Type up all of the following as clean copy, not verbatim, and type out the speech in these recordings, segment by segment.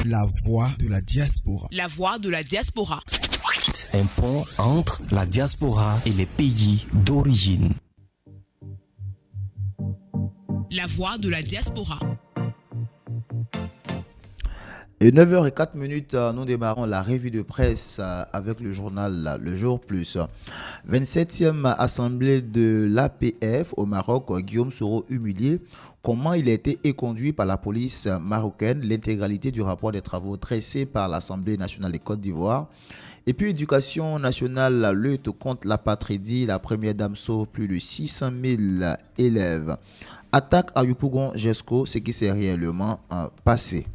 La voix de la diaspora. La voix de la diaspora. Un pont entre la diaspora et les pays d'origine. La voix de la diaspora. Et 9h04, nous démarrons la revue de presse avec le journal Le Jour Plus. 27e assemblée de l'APF au Maroc, Guillaume Soro humilié. Comment il a été éconduit par la police marocaine, l'intégralité du rapport des travaux dressés par l'Assemblée nationale de Côte d'Ivoire. Et puis éducation nationale, la lutte contre l'apatridie, la première dame sauve plus de 600 000 élèves. Attaque à Yopougon Gesco, ce qui s'est réellement passé.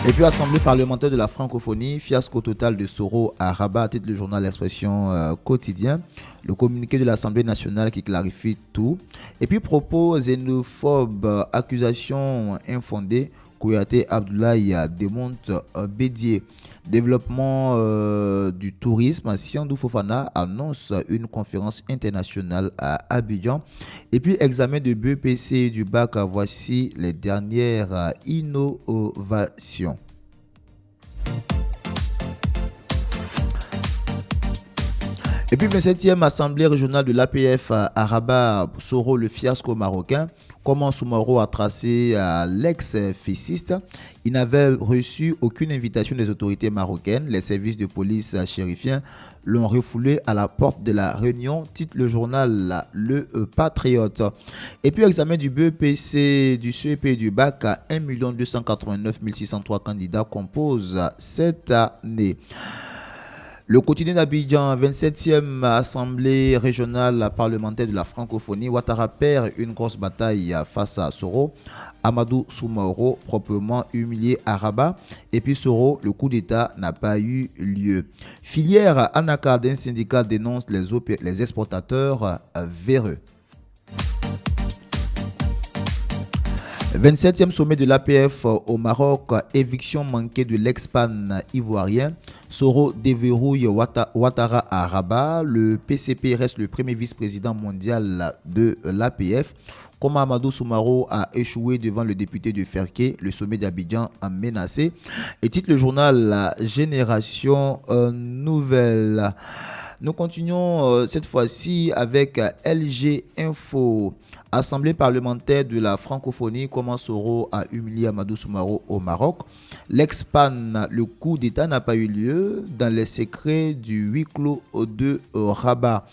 Et puis, Assemblée parlementaire de la francophonie, fiasco total de Soro à Rabat, titre le journal L'Expression quotidien. Le communiqué de l'Assemblée nationale qui clarifie tout. Et puis, propos xénophobes, accusations infondées. Kouyaté Abdoulaye démonte Bédier. Développement du tourisme, Siandou Fofana annonce une conférence internationale à Abidjan. Et puis examen de BEPC du bac, voici les dernières innovations. Et puis 27e assemblée régionale de l'APF à Rabat, Soro le fiasco marocain. Comment Soumaro a tracé l'ex-fessiste. Il n'avait reçu aucune invitation des autorités marocaines. Les services de police chérifiens l'ont refoulé à la porte de la réunion, titre le journal Le Patriote. Et puis examen du BEPC, du CEP et du bac à 1 289 603 candidats composent cette année. Le quotidien d'Abidjan, 27e assemblée régionale parlementaire de la francophonie, Ouattara perd une grosse bataille face à Soro. Amadou Soumaoro, proprement humilié à Rabat. Et puis Soro, le coup d'État n'a pas eu lieu. Filière Anaka d'un syndicat dénonce les exportateurs véreux. 27e sommet de l'APF au Maroc, éviction manquée de l'ex-PAN ivoirien. Soro déverrouille Ouattara à Rabat. Le PCP reste le premier vice-président mondial de l'APF. Comme Amadou Soumaro a échoué devant le député de Ferké, le sommet d'Abidjan a menacé. Et titre le journal La Génération Nouvelle. Nous continuons cette fois-ci avec LG Info. Assemblée parlementaire de la francophonie, comment Soro a humilié Amadou Soumaro au Maroc. L'ex-PAN, le coup d'État n'a pas eu lieu dans les secrets du huis clos de Rabat.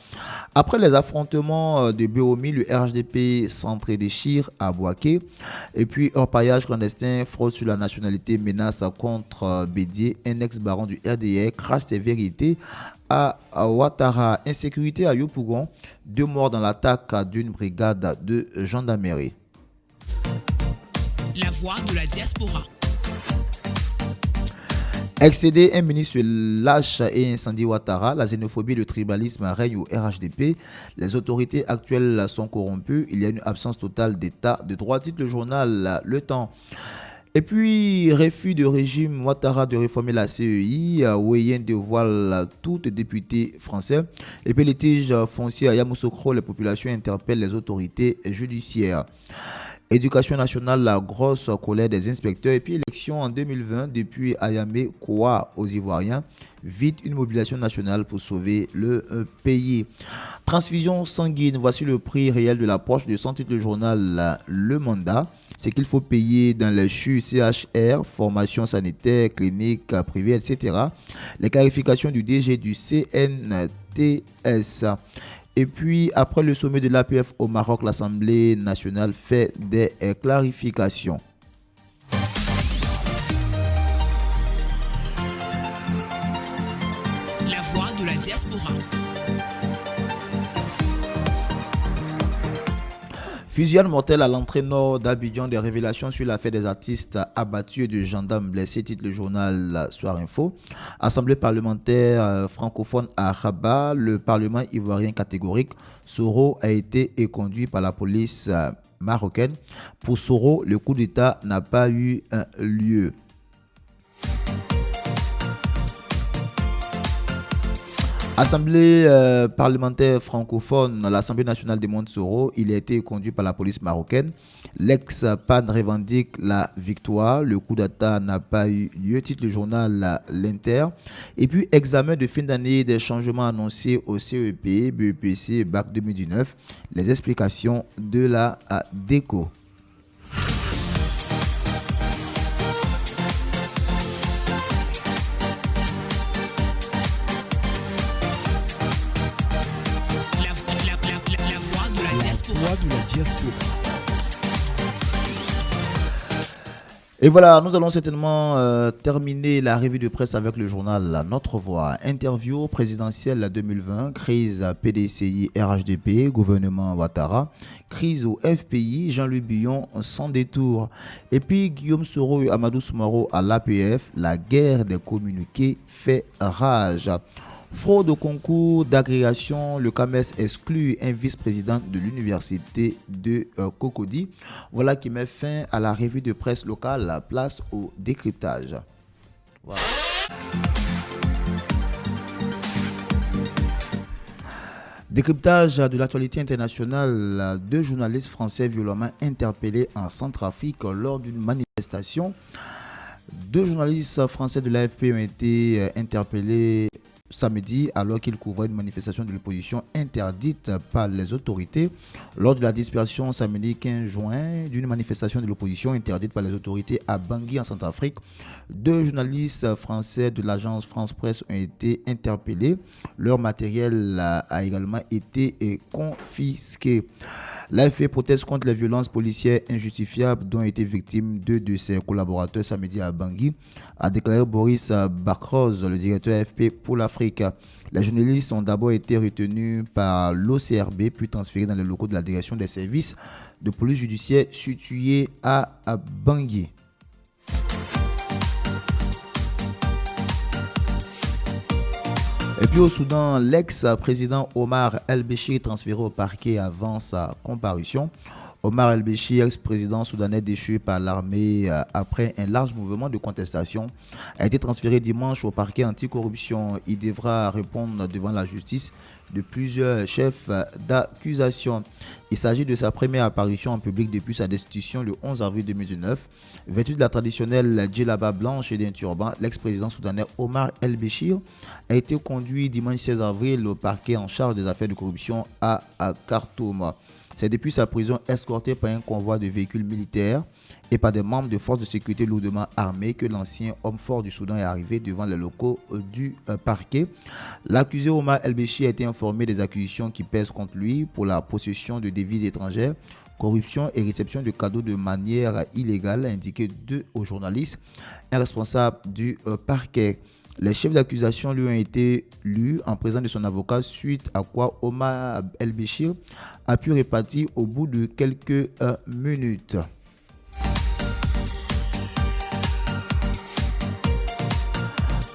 Après les affrontements de Béomi, le RHDP s'entre-déchire à Bouaké. Et puis, orpaillage clandestin, fraude sur la nationalité, menace contre Bédier, un ex-baron du RDR, crache ses vérités à Ouattara. Insécurité à Yopougon, 2 morts dans l'attaque d'une brigade de gendarmerie. La voix de la diaspora. Excédé, un ministre lâche et incendie Ouattara. La xénophobie et le tribalisme règnent au RHDP. Les autorités actuelles sont corrompues. Il y a une absence totale d'état de droit, titre le journal Le Temps. Et puis, refus de régime Ouattara de réformer la CEI, Ouéyen dévoile tout député français. Et puis, litige foncier à Yamoussoukro, les populations interpellent les autorités judiciaires. Éducation nationale, la grosse colère des inspecteurs. Et puis, élection en 2020, depuis Ayamé, Koa aux Ivoiriens. Vite une mobilisation nationale pour sauver le pays. Transfusion sanguine, voici le prix réel de la poche de son titre le journal Le Mandat. C'est qu'il faut payer dans les CHU, CHR, formation sanitaire, clinique privée, etc. Les clarifications du DG du CNTS. Et puis, après le sommet de l'APF au Maroc, l'Assemblée nationale fait des clarifications. La voix de la diaspora. Fusillade mortelle à l'entrée nord d'Abidjan, des révélations sur l'affaire des artistes abattus et de gendarmes blessés, titre le journal Soir Info. Assemblée parlementaire francophone à Rabat, le Parlement ivoirien catégorique. Soro a été éconduit par la police marocaine. Pour Soro, le coup d'État n'a pas eu lieu. Assemblée parlementaire francophone, l'Assemblée nationale de Montesoro, il a été conduit par la police marocaine. L'ex-PAN revendique la victoire. Le coup d'État n'a pas eu lieu, titre le journal L'Inter. Et puis, examen de fin d'année des changements annoncés au CEP, BEPC, BAC 2019. Les explications de la DECO. Voix de la diaspora. Et voilà, nous allons certainement terminer la revue de presse avec le journal Notre Voix. Interview présidentielle 2020, crise PDCI RHDP, gouvernement Ouattara, crise au FPI, Jean-Louis Billon sans détour. Et puis Guillaume Soro et Amadou Soumaro à l'APF, la guerre des communiqués fait rage. Fraude au concours d'agrégation, le CAMES exclut un vice-président de l'université de Cocody. Voilà qui met fin à la revue de presse locale, place au décryptage. Voilà. Décryptage de l'actualité internationale, 2 journalistes français violemment interpellés en Centrafrique lors d'une manifestation. 2 journalistes français de l'AFP ont été interpellés samedi alors qu'ils couvraient une manifestation de l'opposition interdite par les autorités. Lors de la dispersion samedi 15 juin d'une manifestation de l'opposition interdite par les autorités à Bangui en Centrafrique, 2 journalistes français de l'agence France Presse ont été interpellés. Leur matériel a également été confisqué. L'AFP proteste contre les violences policières injustifiables dont ont été victimes 2 de ses collaborateurs samedi à Bangui, a déclaré Boris Bakroz, le directeur AFP pour l'Afrique. Les journalistes ont d'abord été retenus par l'OCRB puis transférés dans les locaux de la direction des services de police judiciaire situés à Bangui. Et puis au Soudan, l'ex-président Omar El-Béchir est transféré au parquet avant sa comparution. Omar El-Béchir, ex-président soudanais déchu par l'armée après un large mouvement de contestation, a été transféré dimanche au parquet anticorruption. Il devra répondre devant la justice de plusieurs chefs d'accusation. Il s'agit de sa première apparition en public depuis sa destitution le 11 avril 2019. Vêtu de la traditionnelle djellaba blanche et d'un turban, l'ex-président soudanais Omar El-Béchir a été conduit dimanche 16 avril au parquet en charge des affaires de corruption à Khartoum. C'est depuis sa prison escorté par un convoi de véhicules militaires et par des membres de forces de sécurité lourdement armés que l'ancien homme fort du Soudan est arrivé devant les locaux du parquet. L'accusé Omar El-Béchir a été informé des accusations qui pèsent contre lui pour la possession de devises étrangères, corruption et réception de cadeaux de manière illégale, a indiqué aux journalistes un responsable du parquet. Les chefs d'accusation lui ont été lus en présence de son avocat, suite à quoi Omar El-Béchir a pu répartir au bout de quelques minutes.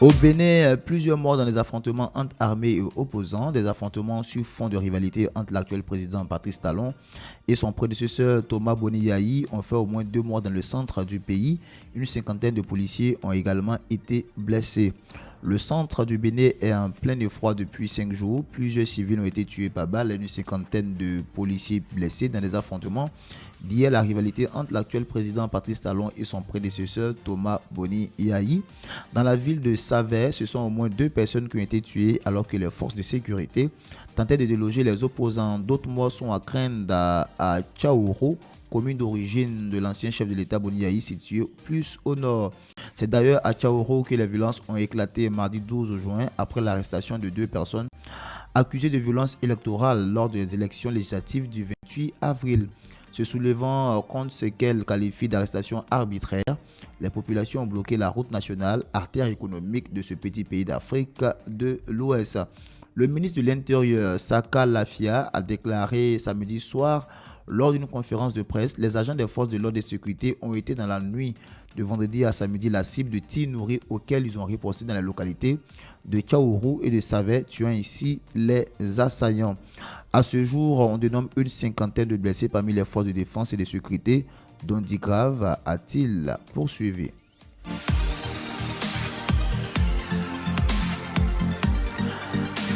Au Bénin, plusieurs morts dans les affrontements entre armées et opposants, des affrontements sur fond de rivalité entre l'actuel président Patrice Talon et son prédécesseur Thomas Boni-Yayi ont fait au moins 2 morts dans le centre du pays. Une cinquantaine de policiers ont également été blessés. Le centre du Bénin est en plein effroi depuis 5 jours. Plusieurs civils ont été tués par balle et une cinquantaine de policiers blessés dans les affrontements liés à la rivalité entre l'actuel président Patrice Talon et son prédécesseur Thomas Boni-Yayi. Dans la ville de Savè, ce sont au moins 2 personnes qui ont été tuées alors que les forces de sécurité tentaient de déloger les opposants. D'autres morts sont à craindre à Tchaouro, commune d'origine de l'ancien chef de l'État Boni-Yayi, situé plus au nord. C'est d'ailleurs à Tchaouro que les violences ont éclaté mardi 12 juin après l'arrestation de 2 personnes accusées de violences électorales lors des élections législatives du 28 avril. Se soulevant contre ce qu'elle qualifie d'arrestation arbitraire, les populations ont bloqué la route nationale, artère économique de ce petit pays d'Afrique de l'Ouest. Le ministre de l'Intérieur, Saka Lafia, a déclaré samedi soir lors d'une conférence de presse, les agents des forces de l'ordre et de sécurité ont été dans la nuit de vendredi à samedi la cible de tirs nourris auxquels ils ont riposté dans la localité de Tchaourou et de Savè, tuant ici les assaillants. À ce jour, on dénombre une cinquantaine de blessés parmi les forces de défense et de sécurité, dont 10 graves, a-t-il poursuivi.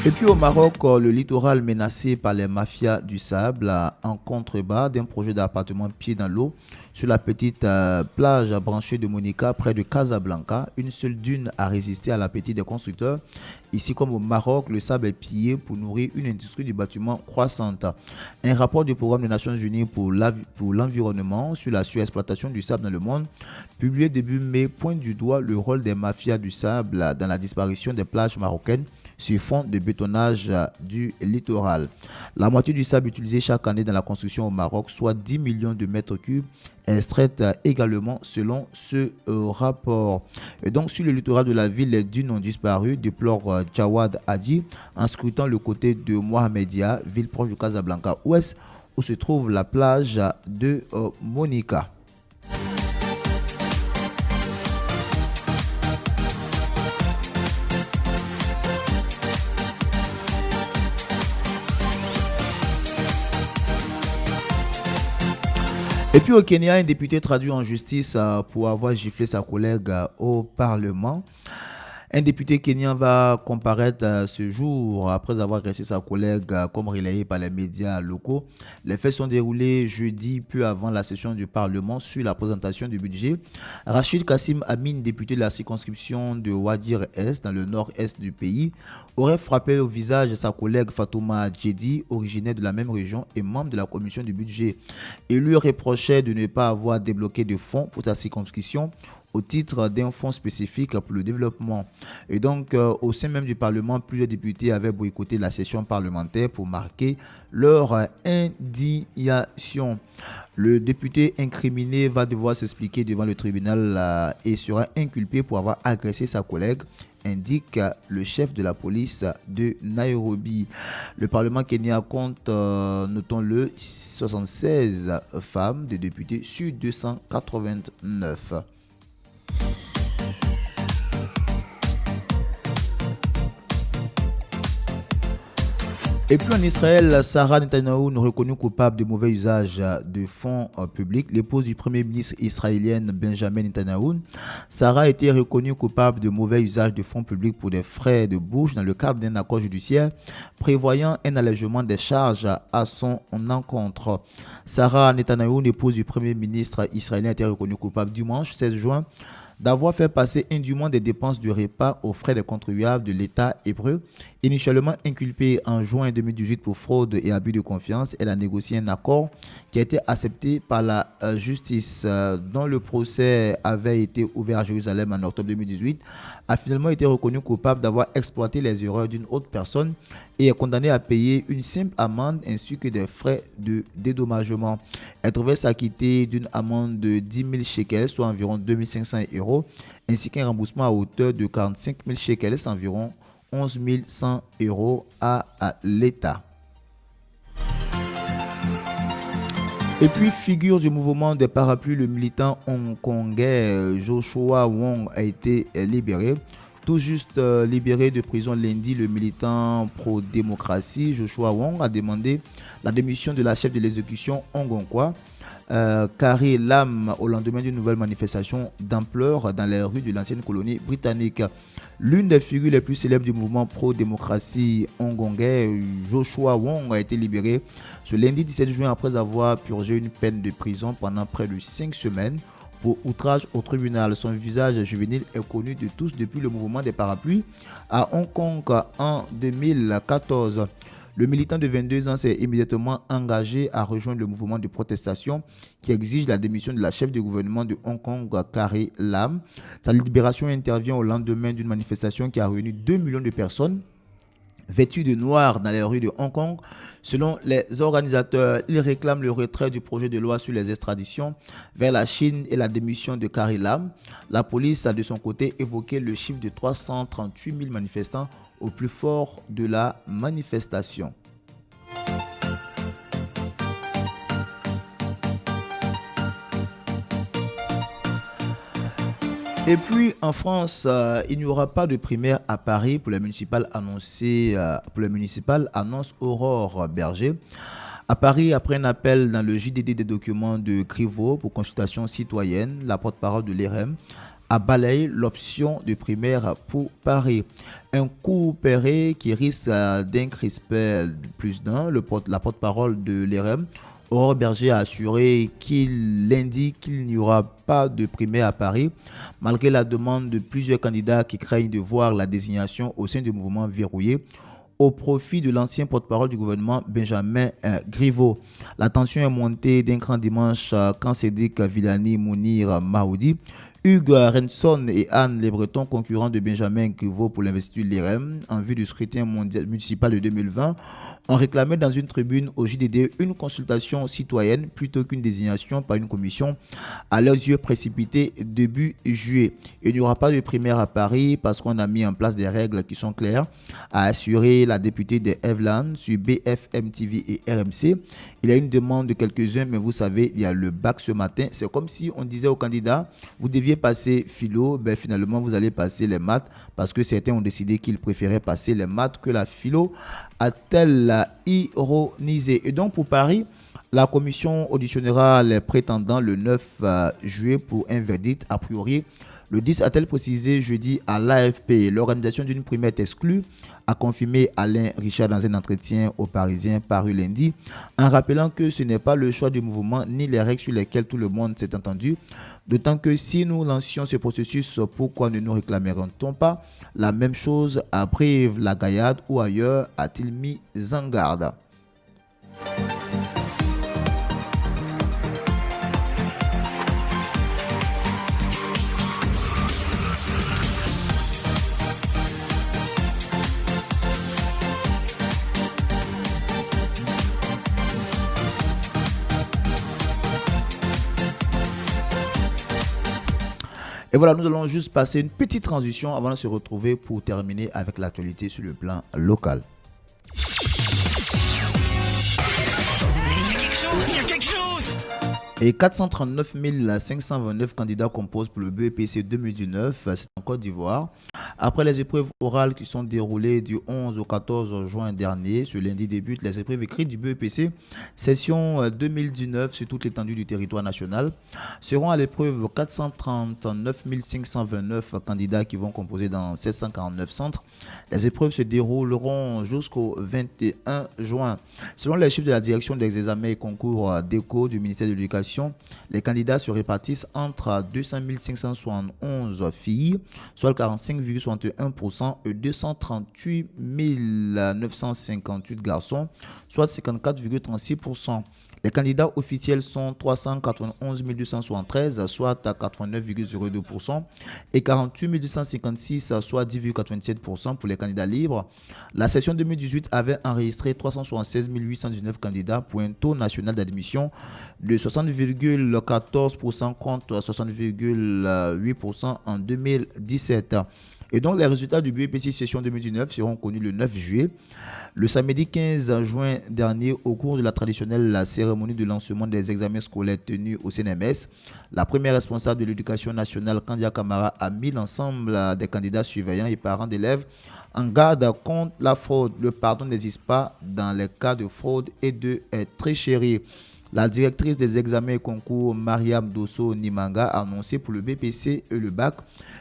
Et puis au Maroc, le littoral menacé par les mafias du sable en contrebas d'un projet d'appartement pied dans l'eau sur la petite plage branchée de Monica près de Casablanca. Une seule dune a résisté à l'appétit des constructeurs. Ici comme au Maroc, le sable est pillé pour nourrir une industrie du bâtiment croissante. Un rapport du programme des Nations Unies pour l'environnement sur la surexploitation du sable dans le monde, publié début mai, pointe du doigt le rôle des mafias du sable dans la disparition des plages marocaines sur fond de bétonnage du littoral. La moitié du sable utilisé chaque année dans la construction au Maroc, soit 10 millions de mètres cubes, est extraite également selon ce rapport. Et donc sur le littoral de la ville, les dunes ont disparu, déplore Jawad Hadi, en scrutant le côté de Mohamedia, ville proche de Casablanca ouest, où se trouve la plage de Monica. Et puis au Kenya, un député traduit en justice pour avoir giflé sa collègue au Parlement. Un député kenyan va comparaître ce jour après avoir agressé sa collègue comme relayé par les médias locaux. Les faits sont déroulés jeudi peu avant la session du Parlement sur la présentation du budget. Rachid Kassim Amin, député de la circonscription de Wadir-Est dans le nord-est du pays, aurait frappé au visage sa collègue Fatouma Djedi, originaire de la même région et membre de la commission du budget. Il lui reprochait de ne pas avoir débloqué de fonds pour sa circonscription au titre d'un fonds spécifique pour le développement. Et donc, au sein même du Parlement, plusieurs députés avaient boycotté la session parlementaire pour marquer leur indignation. Le député incriminé va devoir s'expliquer devant le tribunal et sera inculpé pour avoir agressé sa collègue, indique le chef de la police de Nairobi. Le Parlement kenyan compte, notons-le, 76 femmes de députés sur 289. Et puis en Israël, Sarah Netanyahu, reconnue coupable de mauvais usage de fonds publics, l'épouse du premier ministre israélien Benjamin Netanyahu. Sarah a été reconnue coupable de mauvais usage de fonds publics pour des frais de bouche dans le cadre d'un accord judiciaire prévoyant un allègement des charges à son encontre. Sarah Netanyahu, l'épouse du premier ministre israélien, a été reconnue coupable dimanche 16 juin d'avoir fait passer indûment des dépenses de repas aux frais des contribuables de l'État hébreu. Initialement inculpée en juin 2018 pour fraude et abus de confiance, elle a négocié un accord qui a été accepté par la justice, dont le procès avait été ouvert à Jérusalem en octobre 2018, a finalement été reconnue coupable d'avoir exploité les erreurs d'une autre personne et est condamnée à payer une simple amende ainsi que des frais de dédommagement. Elle devait s'acquitter d'une amende de 10 000 shekels, soit environ 2 500 €, ainsi qu'un remboursement à hauteur de 45 000 shekels, environ 11 100 € à l'État. Et puis, figure du mouvement des parapluies, le militant hongkongais Joshua Wong a été libéré. Tout juste libéré de prison lundi, le militant pro-démocratie Joshua Wong a demandé la démission de la chef de l'exécution hongkongois, Carrie Lam, au lendemain d'une nouvelle manifestation d'ampleur dans les rues de l'ancienne colonie britannique. L'une des figures les plus célèbres du mouvement pro-démocratie hongkongais, Joshua Wong, a été libéré ce lundi 17 juin après avoir purgé une peine de prison pendant près de 5 semaines pour outrage au tribunal. Son visage juvénile est connu de tous depuis le mouvement des parapluies à Hong Kong en 2014. Le militant de 22 ans s'est immédiatement engagé à rejoindre le mouvement de protestation qui exige la démission de la chef du gouvernement de Hong Kong, Carrie Lam. Sa libération intervient au lendemain d'une manifestation qui a réuni 2 millions de personnes vêtues de noir dans les rues de Hong Kong. Selon les organisateurs, ils réclament le retrait du projet de loi sur les extraditions vers la Chine et la démission de Carrie Lam. La police a de son côté évoqué le chiffre de 338 000 manifestants au plus fort de la manifestation. Et puis en France, il n'y aura pas de primaire à Paris pour les municipales annoncées, annonce Aurore Berger. À Paris, après un appel dans le JDD des documents de Crivo pour consultation citoyenne, la porte-parole de l'ERM a balayé l'option de primaire pour Paris. Un coup opéré qui risque d'incrisper plus d'un. La porte-parole de l'ERM, Aurore Berger, a assuré lundi qu'il n'y aura pas de primaire à Paris, malgré la demande de plusieurs candidats qui craignent de voir la désignation au sein du mouvement verrouillé au profit de l'ancien porte-parole du gouvernement Benjamin Griveaux. La tension est montée d'un cran dimanche quand Cédric Villani, Mounir Mahoudi, Hugues Renson et Anne Les Bretons, concurrents de Benjamin Griveaux pour l'investiture de l'IREM en vue du scrutin municipal de 2020, ont réclamé dans une tribune au JDD une consultation citoyenne plutôt qu'une désignation par une commission à leurs yeux précipitée début juillet. Il n'y aura pas de primaire à Paris parce qu'on a mis en place des règles qui sont claires, a assuré la députée de Evlan sur BFM TV et RMC. Il y a une demande de quelques-uns, mais vous savez, il y a le bac ce matin. C'est comme si on disait aux candidats, vous deviez passer philo, finalement vous allez passer les maths parce que certains ont décidé qu'ils préféraient passer les maths que la philo, a-t-elle ironisé. Et donc pour Paris, la commission auditionnera les prétendants le 9 juillet pour un verdict a priori. Le 10 a-t-elle précisé jeudi à l'AFP. L'organisation d'une primaire est exclue, a confirmé Alain Richard dans un entretien aux Parisiens paru lundi, en rappelant que ce n'est pas le choix du mouvement ni les règles sur lesquelles tout le monde s'est entendu. D'autant que si nous lancions ce processus, pourquoi ne nous réclamerions-on pas la même chose à Brive, la Gaillarde ou ailleurs, a-t-il mis en garde. Et voilà, nous allons juste passer une petite transition avant de se retrouver pour terminer avec l'actualité sur le plan local. Il y a quelque chose. Et 439 529 candidats composent pour le BEPC 2019, c'est en Côte d'Ivoire. Après les épreuves orales qui sont déroulées du 11 au 14 juin dernier, ce lundi débutent les épreuves écrites du BEPC, session 2019 sur toute l'étendue du territoire national. Seront à l'épreuve 439 529 candidats qui vont composer dans 749 centres. Les épreuves se dérouleront jusqu'au 21 juin. Selon les chiffres de la direction des examens et concours d'éco du ministère de l'Éducation, les candidats se répartissent entre 200 571 filles, soit le 45,61%, et 238 958 garçons, soit 54,36%. Les candidats officiels sont 391 273, soit à 89,02%, et 48 256, soit 10,97% pour les candidats libres. La session 2018 avait enregistré 376 819 candidats pour un taux national d'admission de 60,14% contre 60,8% en 2017. Et donc, les résultats du BEPC session 2019 seront connus le 9 juillet. Le samedi 15 juin dernier, au cours de la traditionnelle cérémonie de lancement des examens scolaires tenue au CNMS, la première responsable de l'éducation nationale, Kandia Kamara, a mis l'ensemble des candidats surveillants et parents d'élèves en garde contre la fraude. Le pardon n'existe pas dans les cas de fraude et de tricherie. La directrice des examens et concours, Mariam Dosso Nimanga, a annoncé pour le BPC et le BAC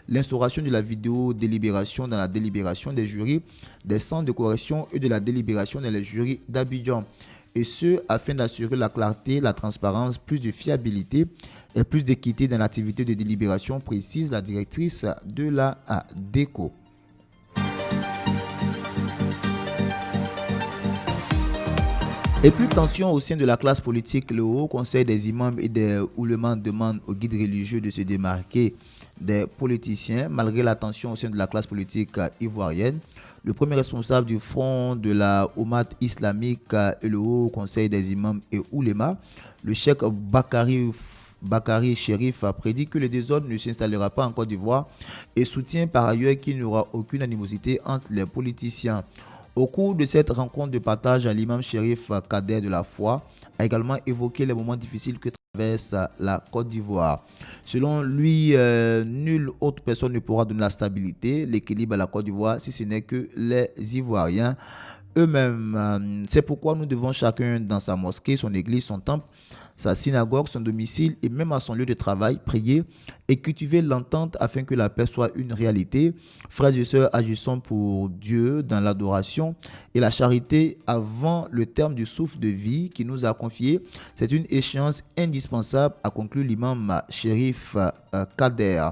l'instauration de la vidéo délibération dans la délibération des jurys des centres de correction et de la délibération dans les jurys d'Abidjan. Et ce, afin d'assurer la clarté, la transparence, plus de fiabilité et plus d'équité dans l'activité de délibération, précise la directrice de la DECO. Et plus de tension au sein de la classe politique, le Haut Conseil des imams et des oulémas demande aux guides religieux de se démarquer des politiciens. Malgré la tension au sein de la classe politique ivoirienne, le premier responsable du front de la Oumma islamique et le Haut Conseil des imams et oulémas, le cheikh Bakari Chérif, a prédit que le désordre ne s'installera pas en Côte d'Ivoire et soutient par ailleurs qu'il n'y aura aucune animosité entre les politiciens. Au cours de cette rencontre de partage, l'imam Chérif Kader de la Foi a également évoqué les moments difficiles que traverse la Côte d'Ivoire. Selon lui, nulle autre personne ne pourra donner la stabilité, l'équilibre à la Côte d'Ivoire si ce n'est que les Ivoiriens eux-mêmes. C'est pourquoi nous devons chacun dans sa mosquée, son église, son temple, sa synagogue, son domicile et même à son lieu de travail, prier et cultiver l'entente afin que la paix soit une réalité. Frères et sœurs, agissons pour Dieu dans l'adoration et la charité avant le terme du souffle de vie qui nous a confié. C'est une échéance indispensable, a conclu l'imam Chérif Kader.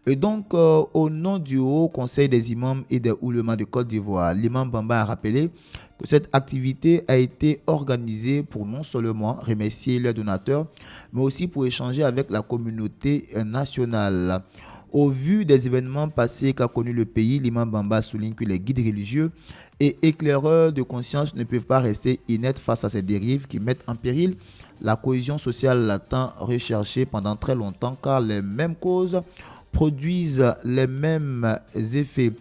Et donc, au nom du Haut Conseil des imams et des oulémas de Côte d'Ivoire, l'imam Bamba a rappelé que cette activité a été organisée pour non seulement remercier les donateurs, mais aussi pour échanger avec la communauté nationale. Au vu des événements passés qu'a connu le pays, l'imam Bamba souligne que les guides religieux et éclaireurs de conscience ne peuvent pas rester inertes face à ces dérives qui mettent en péril la cohésion sociale tant recherchée pendant très longtemps, car les mêmes causes produisent les mêmes effets.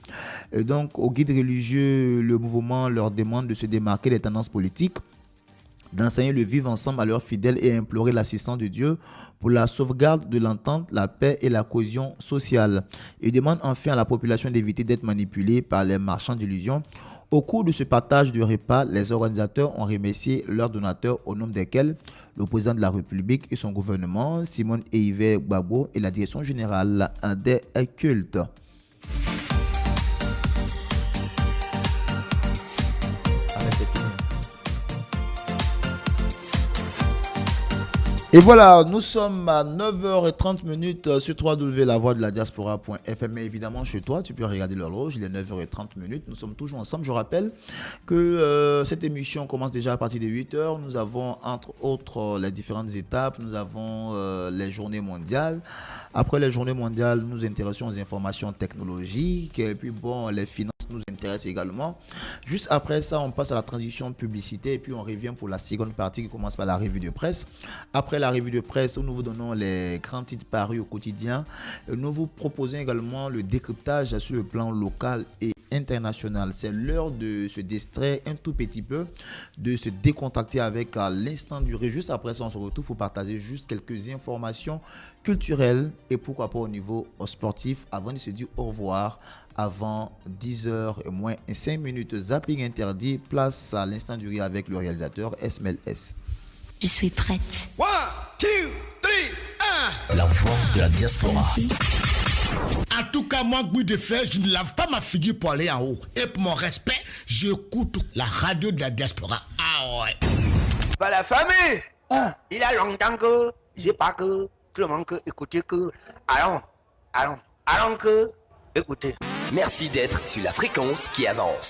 Et donc, aux guides religieux, le mouvement leur demande de se démarquer des tendances politiques, d'enseigner le vivre ensemble à leurs fidèles et implorer l'assistance de Dieu pour la sauvegarde de l'entente, la paix et la cohésion sociale. Il demande enfin à la population d'éviter d'être manipulée par les marchands d'illusions. Au cours de ce partage de repas, les organisateurs ont remercié leurs donateurs, au nombre desquels le président de la République et son gouvernement, Simone Eivé Gbagbo, et la direction générale des cultes. Et voilà, nous sommes à 9h30 sur www.lavoixdeladiaspora.fm. Mais évidemment, chez toi, tu peux regarder l'horloge, il est 9h30. Nous sommes toujours ensemble. Je rappelle que cette émission commence déjà à partir de 8h. Nous avons, entre autres, les différentes étapes. Nous avons les journées mondiales. Après les journées mondiales, nous nous intéressons aux informations technologiques. Et puis, bon, les finances nous intéressent également. Juste après ça, on passe à la transition publicité. Et puis, on revient pour la seconde partie qui commence par la revue de presse. Après la revue de presse où nous vous donnons les grands titres parus au quotidien, nous vous proposons également le décryptage sur le plan local et international. C'est l'heure de se distraire un tout petit peu, de se décontracter avec l'instant duré. Juste après ça, on se retrouve pour partager juste quelques informations culturelles et pourquoi pas au niveau sportif avant de se dire au revoir avant 10h et moins 5 minutes. Zapping interdit, place à l'instant duré avec le réalisateur Esmel S. Je suis prête. 1, 2, 3, 1. La voix de la diaspora. En tout cas, moi, bout de fer, je ne lave pas ma figure pour aller en haut. Et pour mon respect, j'écoute la radio de la diaspora. Ah ouais. Pas la famille. Il a longtemps que j'ai pas que tout le monde que écouter que. Allons que écouter. Merci d'être sur la fréquence qui avance.